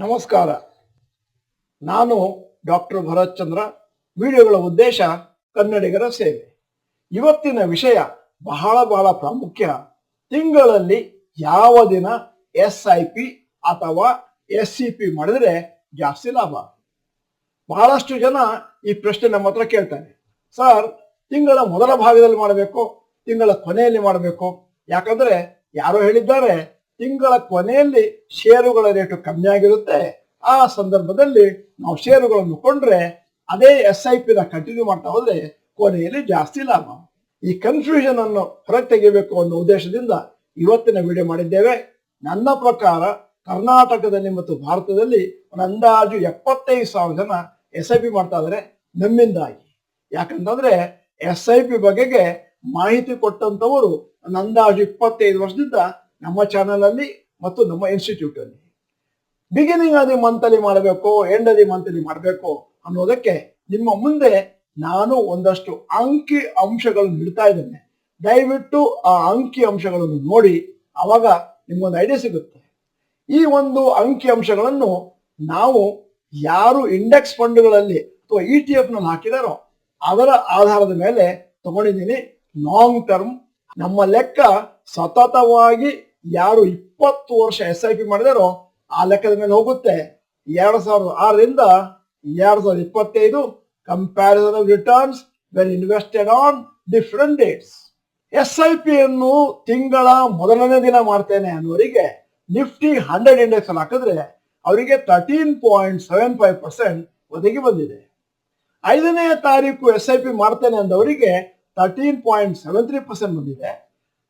ನಮಸ್ಕಾರ. ನಾನು ಡಾಕ್ಟರ್ ಭರತ್ ಚಂದ್ರ. ವಿಡಿಯೋಗಳ ಉದ್ದೇಶ ಕನ್ನಡಿಗರ ಸೇವೆ. ಇವತ್ತಿನ ವಿಷಯ ಬಹಳ ಬಹಳ ಪ್ರಾಮುಖ್ಯ. ತಿಂಗಳಲ್ಲಿ ಯಾವ ದಿನ SIP ಅಥವಾ SCP ಮಾಡಿದ್ರೆ ಜಾಸ್ತಿ ಲಾಭ? ಬಹಳಷ್ಟು ಜನ ಈ ಪ್ರಶ್ನೆ ನಮ್ಮ ಹತ್ರ ಕೇಳ್ತಾರೆ. ಸರ್, ತಿಂಗಳ ಮೊದಲ ಭಾಗದಲ್ಲಿ ಮಾಡಬೇಕು, ತಿಂಗಳ ಕೊನೆಯಲ್ಲಿ ಮಾಡಬೇಕು? ಯಾಕಂದ್ರೆ ಯಾರೋ ಹೇಳಿದ್ದಾರೆ, ತಿಂಗಳ ಕೊನೆಯಲ್ಲಿ ಷೇರುಗಳ ರೇಟು ಕಮ್ಮಿ ಆಗಿರುತ್ತೆ, ಆ ಸಂದರ್ಭದಲ್ಲಿ ನಾವು ಷೇರುಗಳನ್ನು ಕೊಂಡ್ರೆ ಅದೇ SIP ನ ಕಂಟಿನ್ಯೂ ಮಾಡ್ತಾ ಹೋದ್ರೆ ಕೊನೆಯಲ್ಲಿ ಜಾಸ್ತಿ ಲಾಭ. ಈ ಕನ್ಫ್ಯೂಷನ್ ಅನ್ನು ಹೊರಗೆ ತೆಗಿಬೇಕು ಅನ್ನೋ ಉದ್ದೇಶದಿಂದ ಇವತ್ತಿನ ವಿಡಿಯೋ ಮಾಡಿದ್ದೇವೆ. ನನ್ನ ಪ್ರಕಾರ ಕರ್ನಾಟಕದಲ್ಲಿ ಮತ್ತು ಭಾರತದಲ್ಲಿ ಒಂದು ಅಂದಾಜು 75,000 ಜನ SIP ಮಾಡ್ತಾ ಇದ್ದಾರೆ ನಮ್ಮಿಂದಾಗಿ. ಯಾಕಂತಂದ್ರೆ SIP ಬಗೆಗೆ ಮಾಹಿತಿ ಕೊಟ್ಟಂತವರು ಒಂದು ಅಂದಾಜು 25 ವರ್ಷದಿಂದ ನಮ್ಮ ಚಾನೆಲ್ ಅಲ್ಲಿ ಮತ್ತು ನಮ್ಮ ಇನ್ಸ್ಟಿಟ್ಯೂಟ್ ಅಲ್ಲಿ. ಬಿಗಿನಿಂಗ್ ಆದಿ ಮಂತ್ ಅಲ್ಲಿ ಮಾಡಬೇಕು, ಎಂಡ್ ಆದಿ ಮಂತ್ ಅಲ್ಲಿ ಮಾಡಬೇಕು ಅನ್ನೋದಕ್ಕೆ ನಿಮ್ಮ ಮುಂದೆ ನಾನು ಒಂದಷ್ಟು ಅಂಕಿ ಅಂಶಗಳನ್ನು ಇಡ್ತಾ ಇದ್ದೇನೆ. ದಯವಿಟ್ಟು ಆ ಅಂಕಿ ಅಂಶಗಳನ್ನು ನೋಡಿ, ಅವಾಗ ನಿಮ್ಗೊಂದು ಐಡಿಯಾ ಸಿಗುತ್ತೆ. ಈ ಒಂದು ಅಂಕಿ ಅಂಶಗಳನ್ನು ನಾವು ಯಾರು ಇಂಡೆಕ್ಸ್ ಫಂಡ್ಗಳಲ್ಲಿ ಅಥವಾ ETF ನಲ್ಲಿ ಹಾಕಿದಾರೋ ಅದರ ಆಧಾರದ ಮೇಲೆ ತಗೊಂಡಿದ್ದೀನಿ. ಲಾಂಗ್ ಟರ್ಮ್ ನಮ್ಮ ಲೆಕ್ಕ ಸತತವಾಗಿ ಯಾರು 20 ವರ್ಷ SIP ಮಾಡಿದಾರೋ ಆ ಲೆಕ್ಕದ ಮೇಲೆ ಹೋಗುತ್ತೆ. 2006ರಿಂದ 2025 comparison of returns when invested on different dates. SIP ಅನ್ನು ತಿಂಗಳ ಮೊದಲನೇ ದಿನ ಮಾಡ್ತೇನೆ ಅನ್ನೋರಿಗೆ ನಿಫ್ಟಿ 100 ಇಂಡೆಕ್ಸ್ ಅಲ್ಲಿ ಹಾಕಿದ್ರೆ ಅವರಿಗೆ 13.75% ಒದಗಿ ಬಂದಿದೆ. 5ನೇ ತಾರೀಕು SIP ಮಾಡ್ತೇನೆ ಅಂದವರಿಗೆ 13.73% ಬಂದಿದೆ.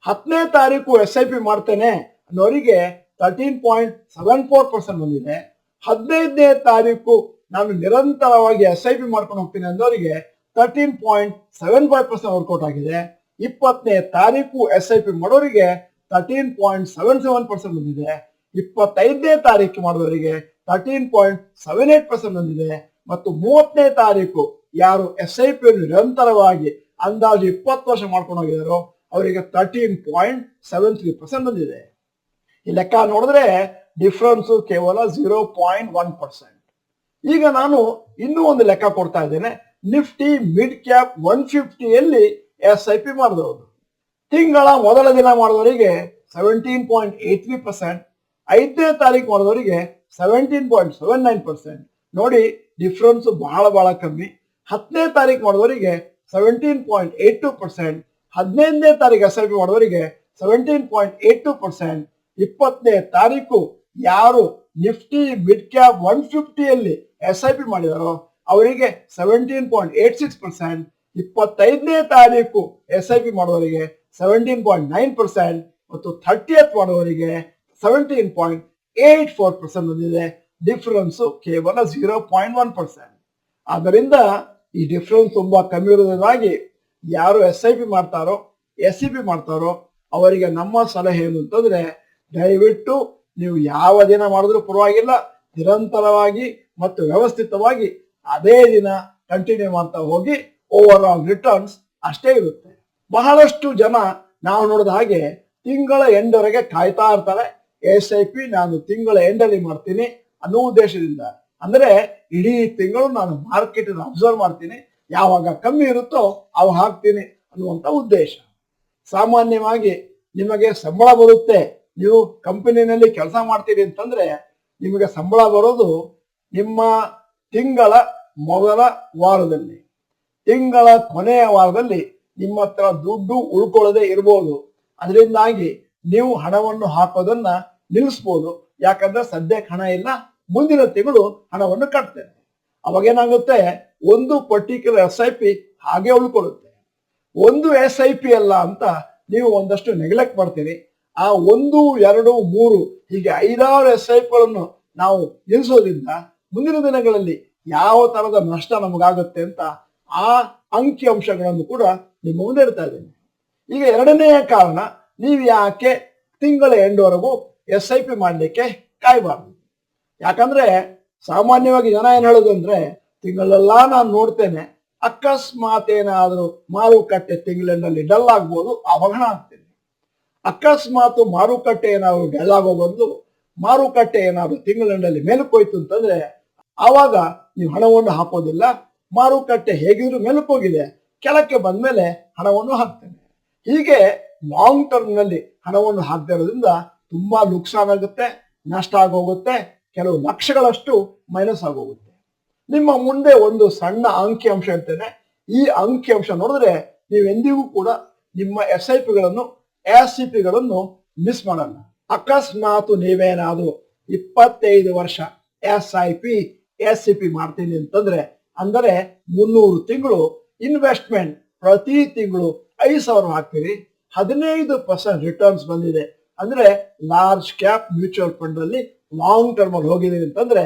10ನೇ ತಾರೀಕು SIP ಮಾಡ್ತೇನೆ ಅನ್ನೋರಿಗೆ 13.74% ಬಂದಿದೆ. 15ನೇ ತಾರೀಕು ನಾನು ನಿರಂತರವಾಗಿ SIP ಮಾಡ್ಕೊಂಡು ಹೋಗ್ತೀನಿ ಅಂದವರಿಗೆ 13.75% ವರ್ಕೌಟ್ ಆಗಿದೆ. 20ನೇ ತಾರೀಕು SIP ಮಾಡೋರಿಗೆ 13.77% ಬಂದಿದೆ. 25ನೇ ತಾರೀಕು ಮಾಡೋರಿಗೆ 13.78% ಬಂದಿದೆ. ಮತ್ತು 30ನೇ ತಾರೀಕು ಯಾರು SIP ನಿರಂತರವಾಗಿ ಅಂದಾಜು 20 ವರ್ಷ ಮಾಡ್ಕೊಂಡು ಹೋಗಿದಾರೋ ಅವರಿಗೆ 13.73% ಬಂದಿದೆ. ಈ ಲೆಕ್ಕ ನೋಡಿದ್ರೆ ಡಿಫ್ರೆನ್ಸ್ ಕೇವಲ 0.1%. ಈಗ ನಾನು ಇನ್ನೂ ಒಂದು ಲೆಕ್ಕ ಕೊಡ್ತಾ ಇದ್ದೇನೆ. ನಿಫ್ಟಿ ಮಿಡ್ ಕ್ಯಾಪ್ 150ಯಲ್ಲಿ SIP ಮಾಡಿದವರು ತಿಂಗಳ ಮೊದಲ ದಿನ ಮಾಡಿದವರಿಗೆ 17.83%, 5ನೇ ತಾರೀಕು ಮಾಡಿದವರಿಗೆ 17.79%. ನೋಡಿ, ಡಿಫ್ರೆನ್ಸ್ ಬಹಳ ಬಹಳ ಕಮ್ಮಿ. 10ನೇ ತಾರೀಕು ಮಾಡಿದವರಿಗೆ 17.82%, 15ನೇ ತಾರೀಕು SIP ಮಾಡೋರಿಗೆ 17.82%. 20ನೇ ತಾರೀಕು ಯಾರು ನಿಫ್ಟಿ ಮಿಡ್ ಕ್ಯಾಪ್ 150ಯಲ್ಲಿ SIP ಮಾಡಿದಾರೋ ಅವರಿಗೆ 17.86%, 25ನೇ ತಾರೀಕು SIP ಮಾಡೋರಿಗೆ 17.9% ಮತ್ತು 30th ಮಾಡೋರಿಗೆ 17.84% ಬಂದಿದೆ. ಡಿಫರೆನ್ಸ್ ಕೇವಲ 0.1%. ಆದ್ದರಿಂದ ಈ ಡಿಫರೆನ್ಸ್ ತುಂಬಾ ಕಮ್ಮಿ ಇರೋದ್ರಿಂದಾಗಿ ಯಾರು SIP ಮಾಡ್ತಾರೋ SCP ಮಾಡ್ತಾರೋ ಅವರಿಗೆ ನಮ್ಮ ಸಲಹೆ ಏನು ಅಂತಂದ್ರೆ, ದಯವಿಟ್ಟು ನೀವು ಯಾವ ದಿನ ಮಾಡಿದ್ರೂ ಪರವಾಗಿಲ್ಲ, ನಿರಂತರವಾಗಿ ಮತ್ತು ವ್ಯವಸ್ಥಿತವಾಗಿ ಅದೇ ದಿನ ಕಂಟಿನ್ಯೂ ಮಾಡ್ತಾ ಹೋಗಿ ಓವರ್ ಆಲ್ ರಿಟರ್ನ್ಸ್ ಅಷ್ಟೇ ಇರುತ್ತೆ. ಬಹಳಷ್ಟು ಜನ ನಾವು ನೋಡಿದ ಹಾಗೆ ತಿಂಗಳ ಎಂಡವರೆಗೆ ಕಾಯ್ತಾ ಇರ್ತಾರೆ. SIP ನಾನು ತಿಂಗಳ ಎಂಡಲ್ಲಿ ಮಾಡ್ತೀನಿ ಅನ್ನೋ ಉದ್ದೇಶದಿಂದ. ಅಂದ್ರೆ ಇಡೀ ತಿಂಗಳು ನಾನು ಮಾರ್ಕೆಟ್ ಅಬ್ಸರ್ವ್ ಮಾಡ್ತೀನಿ, ಯಾವಾಗ ಕಮ್ಮಿ ಇರುತ್ತೋ ಅವು ಹಾಕ್ತೀನಿ ಅನ್ನುವಂತ ಉದ್ದೇಶ. ಸಾಮಾನ್ಯವಾಗಿ ನಿಮಗೆ ಸಂಬಳ ಬರುತ್ತೆ, ನೀವು ಕಂಪನಿನಲ್ಲಿ ಕೆಲಸ ಮಾಡ್ತೀರಿ ಅಂತಂದ್ರೆ ನಿಮಗೆ ಸಂಬಳ ಬರೋದು ನಿಮ್ಮ ತಿಂಗಳ ಮೊದಲ ವಾರದಲ್ಲಿ. ತಿಂಗಳ ಕೊನೆಯ ವಾರದಲ್ಲಿ ನಿಮ್ಮ ಹತ್ರ ದುಡ್ಡು ಉಳ್ಕೊಳ್ಳದೆ ಇರ್ಬೋದು. ಅದರಿಂದಾಗಿ ನೀವು ಹಣವನ್ನು ಹಾಕೋದನ್ನ ನಿಲ್ಲಿಸ್ಬೋದು. ಯಾಕಂದ್ರೆ ಸದ್ಯಕ್ಕೆ ಹಣ ಇಲ್ಲ, ಮುಂದಿನ ತಿಂಗಳು ಹಣವನ್ನು ಕಟ್ತೇನೆ. ಅವಾಗೇನಾಗುತ್ತೆ, ಒಂದು ಪರ್ಟಿಕ್ಯುಲರ್ SIP ಹಾಗೆ ಉಳ್ಕೊಳ್ಳುತ್ತೆ. ಒಂದು SIP ಅಲ್ಲ ಅಂತ ನೀವು ಒಂದಷ್ಟು ನೆಗ್ಲೆಕ್ಟ್ ಮಾಡ್ತೀರಿ. ಆ 1, 2, 3 ಹೀಗೆ 5-6 SIPಗಳನ್ನು ನಾವು ನಿಲ್ಲಿಸೋದ್ರಿಂದ ಮುಂದಿನ ದಿನಗಳಲ್ಲಿ ಯಾವ ತರದ ನಷ್ಟ ನಮಗಾಗುತ್ತೆ ಅಂತ ಆ ಅಂಕಿ ಅಂಶಗಳನ್ನು ಕೂಡ ನಿಮ್ಮ ಮುಂದೆ ಇಡ್ತಾ ಇದ್ದೀನಿ. ಈಗ ಎರಡನೆಯ ಕಾರಣ, ನೀವು ಯಾಕೆ ತಿಂಗಳ ಎಂಡ್ವರೆಗೂ SIP ಮಾಡಲಿಕ್ಕೆ ಕಾಯಬಾರ್ದು? ಯಾಕಂದ್ರೆ ಸಾಮಾನ್ಯವಾಗಿ ಜನ ಏನ್ ಹೇಳೋದು ಅಂದ್ರೆ, ತಿಂಗಳೆಲ್ಲ ನಾನು ನೋಡ್ತೇನೆ, ಅಕಸ್ಮಾತ್ ಏನಾದರೂ ಮಾರುಕಟ್ಟೆ ತಿಂಗಳಲ್ಲಿ ಡಲ್ ಆಗ್ಬೋದು, ಆವಾಗ ಹಣ ಹಾಕ್ತೇನೆ. ಅಕಸ್ಮಾತ್ ಮಾರುಕಟ್ಟೆ ಏನಾದ್ರು ಡಲ್ ಆಗೋ ಬದಲು ಮಾರುಕಟ್ಟೆ ಏನಾದ್ರು ತಿಂಗಳಲ್ಲಿ ಮೇಲಕ್ಕೋಯ್ತು ಅಂತಂದ್ರೆ ಆವಾಗ ನೀವು ಹಣವನ್ನು ಹಾಕೋದಿಲ್ಲ. ಮಾರುಕಟ್ಟೆ ಹೇಗಿದ್ರು ಮೇಲಕ್ಕೋಗಿದೆ, ಕೆಳಕ್ಕೆ ಬಂದ್ಮೇಲೆ ಹಣವನ್ನು ಹಾಕ್ತೇನೆ. ಹೀಗೆ ಲಾಂಗ್ ಟರ್ಮ್ ನಲ್ಲಿ ಹಣವನ್ನು ಹಾಕದೇ ಇರೋದ್ರಿಂದ ತುಂಬಾ ನುಕ್ಸಾನ್ ಆಗುತ್ತೆ, ನಷ್ಟ ಆಗೋಗುತ್ತೆ, ಕೆಲವು ಲಕ್ಷಗಳಷ್ಟು ಮೈನಸ್ ಆಗೋಗುತ್ತೆ. ನಿಮ್ಮ ಮುಂದೆ ಒಂದು ಸಣ್ಣ ಅಂಕಿ ಅಂಶ ಇರ್ತೇನೆ. ಈ ಅಂಕಿ ಅಂಶ ನೋಡಿದ್ರೆ ನೀವೆಂದಿಗೂ ಕೂಡ ನಿಮ್ಮ SIPಗಳನ್ನು SCPಗಳನ್ನು ಮಿಸ್ ಮಾಡಲ್ಲ. ಅಕಸ್ಮಾತ್ ನೀವೇನಾದ್ರೂ 25 ವರ್ಷ SIP SCP ಮಾಡ್ತೀನಿ ಅಂತಂದ್ರೆ, ಅಂದರೆ 300 ತಿಂಗಳು ಇನ್ವೆಸ್ಟ್ಮೆಂಟ್, ಪ್ರತಿ ತಿಂಗಳು 5,000 ಹಾಕ್ತೀರಿ, 15% ರಿಟರ್ನ್ಸ್ ಬಂದಿದೆ ಅಂದ್ರೆ ಲಾರ್ಜ್ ಕ್ಯಾಪ್ ಮ್ಯೂಚುವಲ್ ಫಂಡ್ ಅಲ್ಲಿ ಲಾಂಗ್ ಟರ್ಮ್ ಅಲ್ಲಿ ಹೋಗಿದ್ದೀನಿ ಅಂತಂದ್ರೆ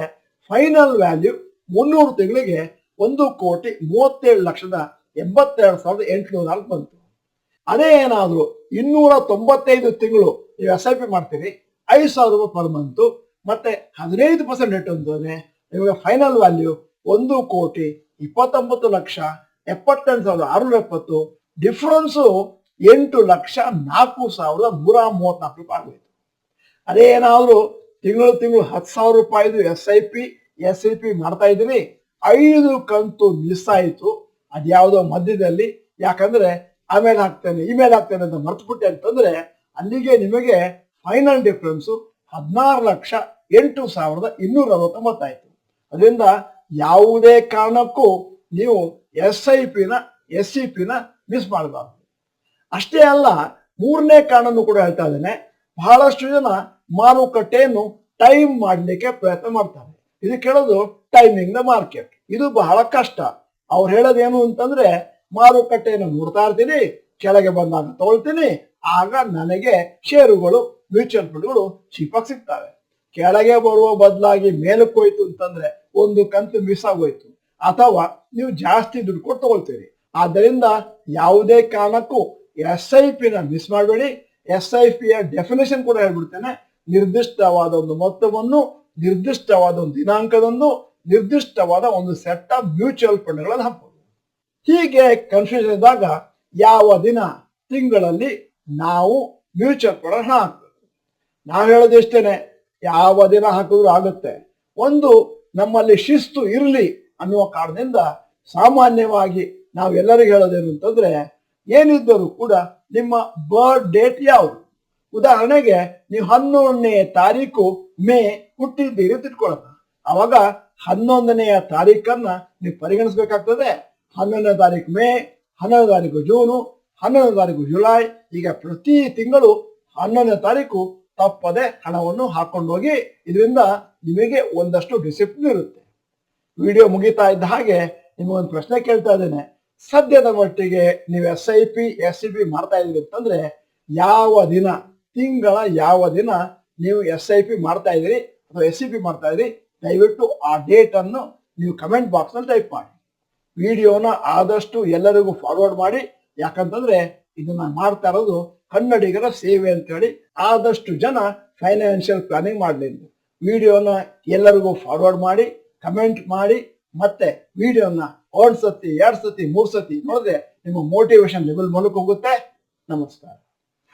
ಫೈನಲ್ ವ್ಯಾಲ್ಯೂ 300 ತಿಂಗಳಿಗೆ 1,87,82,804 ಬಂತು. ಅದೇ ಏನಾದ್ರು 295 ತಿಂಗಳು ನೀವು SIP ಮಾಡ್ತೀರಿ, 5,000 ರೂಪಾಯಿ ಪರ್ ಮಂತ್, ಮತ್ತೆ 15% ರಿಟರ್ನ್ ಅಂದ್ರೆ ನಿಮಗೆ ಫೈನಲ್ ವ್ಯಾಲ್ಯೂ 1,29,78,670. ಡಿಫ್ರೆನ್ಸು 8,04,134 ರೂಪಾಯಿ ಆಗೋಯ್ತು. ಅದೇ ಏನಾದ್ರು ತಿಂಗಳು 10,000 ರೂಪಾಯಿದು SIP SCP ಮಾಡ್ತಾ ಇದ್ದೀರಿ, 5 ಕಂತು ಮಿಸ್ ಆಯಿತು, ಅದ್ಯಾವುದೋ ಮಧ್ಯದಲ್ಲಿ, ಯಾಕಂದ್ರೆ ಆಮೇಲೆ ಹಾಕ್ತೇನೆ ಇಮೇಲೆ ಹಾಕ್ತೇನೆ ಅಂತ ಮರ್ತ್ಬಿಟ್ಟೆ ಅಂತಂದ್ರೆ ಅಲ್ಲಿಗೆ ನಿಮಗೆ ಫೈನಲ್ ಡಿಫ್ರೆನ್ಸ್ 16,08,269 ಆಯ್ತು. ಅದರಿಂದ ಯಾವುದೇ ಕಾರಣಕ್ಕೂ ನೀವು SIPನ SCPನ ಮಿಸ್ ಮಾಡಬಾರ್ದು. ಅಷ್ಟೇ ಅಲ್ಲ, ಮೂರನೇ ಕಾರಣನೂ ಕೂಡ ಹೇಳ್ತಾ ಇದ್ದೇನೆ. ಬಹಳಷ್ಟು ಜನ ಮಾರುಕಟ್ಟೆಯನ್ನು ಟೈಮ್ ಮಾಡಲಿಕ್ಕೆ ಪ್ರಯತ್ನ ಮಾಡ್ತಾರೆ. ಇದು ಕೇಳೋದು ಟೈಮಿಂಗ್ ದ ಮಾರ್ಕೆಟ್. ಇದು ಬಹಳ ಕಷ್ಟ. ಅವ್ರು ಹೇಳೋದೇನು ಅಂತಂದ್ರೆ, ಮಾರುಕಟ್ಟೆಯನ್ನು ನೋಡ್ತಾ ಇರ್ತೀನಿ, ಕೆಳಗೆ ಬಂದಾಗ ತಗೊಳ್ತೀನಿ, ಆಗ ನನಗೆ ಷೇರುಗಳು ಮ್ಯೂಚುವಲ್ ಫಂಡ್ಗಳು ಚೀಪಾಗಿ ಸಿಗ್ತವೆ. ಕೆಳಗೆ ಬರುವ ಬದಲಾಗಿ ಮೇಲಕ್ಕೆ ಹೋಯ್ತು ಅಂತಂದ್ರೆ ಒಂದು ಕಂತು ಮಿಸ್ ಆಗೋಯ್ತು, ಅಥವಾ ನೀವು ಜಾಸ್ತಿ ದುಡ್ಡು ಕೊಟ್ಟು ತಗೊಳ್ತೀರಿ. ಆದ್ದರಿಂದ ಯಾವುದೇ ಕಾರಣಕ್ಕೂ SIPನ ಮಿಸ್ ಮಾಡಬೇಡಿ. SIPಯ ಡೆಫಿನೇಷನ್ ಕೂಡ ಹೇಳ್ಬಿಡ್ತೇನೆ. ನಿರ್ದಿಷ್ಟವಾದ ಒಂದು ಮೊತ್ತವನ್ನು, ನಿರ್ದಿಷ್ಟವಾದ ಒಂದು ದಿನಾಂಕದಂದು, ನಿರ್ದಿಷ್ಟವಾದ ಒಂದು ಸೆಟ್ ಆಫ್ ಮ್ಯೂಚುವಲ್ ಫಂಡ್ಗಳನ್ನು ಹಾಕೋದು. ಹೀಗೆ ಕನ್ಫ್ಯೂಷನ್ ಇದ್ದಾಗ ಯಾವ ದಿನ ತಿಂಗಳಲ್ಲಿ ನಾವು ಮ್ಯೂಚುವಲ್ ಫಂಡ್ ಹಣ ಹಾಕ್ಬೇಕು. ನಾವು ಹೇಳೋದಿಷ್ಟೇನೆ, ಯಾವ ದಿನ ಹಾಕಿದ್ರು ಆಗುತ್ತೆ. ಒಂದು ನಮ್ಮಲ್ಲಿ ಶಿಸ್ತು ಇರಲಿ ಅನ್ನುವ ಕಾರಣದಿಂದ ಸಾಮಾನ್ಯವಾಗಿ ನಾವು ಎಲ್ಲರಿಗೂ ಹೇಳೋದೇನು ಅಂತಂದ್ರೆ, ಏನಿದ್ದರೂ ಕೂಡ ನಿಮ್ಮ ಬರ್ತ್ ಡೇಟ್ ಯಾವುದು. ಉದಾಹರಣೆಗೆ ನೀವು 11ನೇ ತಾರೀಕು ಮೇ ಹುಟ್ಟಿದ್ದೀರಿ ಅಂತ ಇಟ್ಕೊಳ್ಳೋಣ. ಅವಾಗ 11ನೆಯ ತಾರೀಕನ್ನ ನೀವು ಪರಿಗಣಿಸಬೇಕಾಗ್ತದೆ. 11ನೇ ತಾರೀಕು ಮೇ, 11ನೇ ತಾರೀಕು ಜೂನು, 11ನೇ ತಾರೀಕು ಜುಲೈ, ಈಗ ಪ್ರತಿ ತಿಂಗಳು 11ನೇ ತಾರೀಕು ತಪ್ಪದೆ ಹಣವನ್ನು ಹಾಕೊಂಡು ಹೋಗಿ. ಇದರಿಂದ ನಿಮಗೆ ಒಂದಷ್ಟು ಡಿಸಿಪ್ಲಿನ್ ಇರುತ್ತೆ. ವಿಡಿಯೋ ಮುಗಿತಾ ಇದ್ದ ಹಾಗೆ ನಿಮಗೊಂದು ಪ್ರಶ್ನೆ ಕೇಳ್ತಾ ಇದ್ದೇನೆ. ಸದ್ಯದ ಮಟ್ಟಿಗೆ ನೀವು SIP SCP ಮಾಡ್ತಾ ಇದ್ದೀರಿ ಅಂತಂದ್ರೆ ಯಾವ ದಿನ, ತಿಂಗಳ ಯಾವ ದಿನ ನೀವು SIP ಮಾಡ್ತಾ ಇದ್ದೀರಿ ಅಥವಾ SCP ಮಾಡ್ತಾ ಇದ್ದೀರಿ, ದಯವಿಟ್ಟು ಆ ಡೇಟ್ ಅನ್ನು ನೀವು ಕಮೆಂಟ್ ಬಾಕ್ಸ್ ನಲ್ಲಿ ಟೈಪ್ ಮಾಡಿ. ವಿಡಿಯೋನ ಆದಷ್ಟು ಎಲ್ಲರಿಗೂ ಫಾರ್ವರ್ಡ್ ಮಾಡಿ. ಯಾಕಂತಂದ್ರೆ ಇದನ್ನ ಮಾಡ್ತಾ ಇರೋದು ಕನ್ನಡಿಗರ ಸೇವೆ ಅಂತೇಳಿ ಆದಷ್ಟು ಜನ ಫೈನಾನ್ಷಿಯಲ್ ಪ್ಲಾನಿಂಗ್ ಮಾಡಲಿ. ವಿಡಿಯೋನ ಎಲ್ಲರಿಗೂ ಫಾರ್ವರ್ಡ್ ಮಾಡಿ, ಕಮೆಂಟ್ ಮಾಡಿ, ಮತ್ತೆ ವಿಡಿಯೋನ 1 ಸತಿ 2 ಸತಿ 3 ಸತಿ ನೋಡಿದ್ರೆ ನಿಮ್ಮ ಮೋಟಿವೇಶನ್ ಲೆವೆಲ್ ಮೂಲಕ ಹೋಗುತ್ತೆ. ನಮಸ್ಕಾರ.